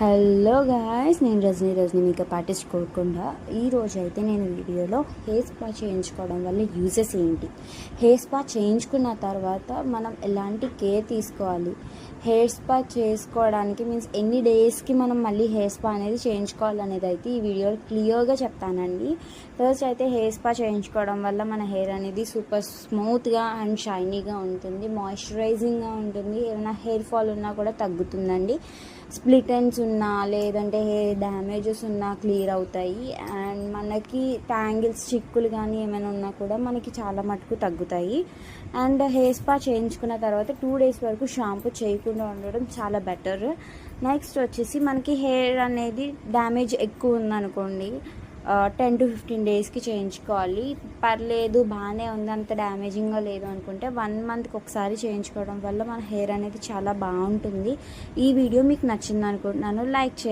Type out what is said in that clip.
Hello guys, నేను రజనీ మీకు పట్టించుకోకుండా ఈరోజు అయితే నేను వీడియోలో హెయిర్ స్పా చేయించుకోవడం వల్ల యూజెస్ ఏంటి, హెయిర్ స్పా చేయించుకున్న తర్వాత మనం ఎలాంటి కేర్ తీసుకోవాలి, హెయిర్ స్పా చేసుకోవడానికి మీన్స్ ఎన్ని డేస్కి మనం మళ్ళీ హెయిర్ స్పా అనేది చేయించుకోవాలనేది అయితే ఈ వీడియోలో క్లియర్గా చెప్తానండి. ఫస్ట్ అయితే హెయిర్ స్పా చేయించుకోవడం వల్ల మన హెయిర్ అనేది సూపర్ స్మూత్గా అండ్ షైనీగా ఉంటుంది, మాయిశ్చరైజింగ్గా ఉంటుంది, ఏమైనా హెయిర్ ఫాల్ ఉన్నా కూడా తగ్గుతుందండి, స్ప్లిట్ ఎండ్స్ ఉన్నా లేదంటే హెయిర్ డ్యామేజెస్ ఉన్నా క్లియర్ అవుతాయి, అండ్ మనకి ట్యాంగిల్స్ చిక్కులు కానీ ఏమైనా ఉన్నా కూడా మనకి చాలా మటుకు తగ్గుతాయి. అండ్ హెయిర్ స్పా చేయించుకున్న తర్వాత 2 days వరకు షాంపూ చేయకుండా ఉండడం చాలా బెటర్. నెక్స్ట్ వచ్చేసి మనకి హెయిర్ అనేది డ్యామేజ్ ఎక్కువ ఉందనుకోండి, 10 to 15 daysకి చేయించుకోవాలి. పర్లేదు బాగానే ఉంది, అంత డ్యామేజింగ్గా లేదు అనుకుంటే 1 monthకి ఒకసారి చేయించుకోవడం వల్ల మన హెయిర్ అనేది చాలా బాగుంటుంది. ఈ వీడియో మీకు నచ్చింది అనుకుంటున్నాను. లైక్ చేయండి.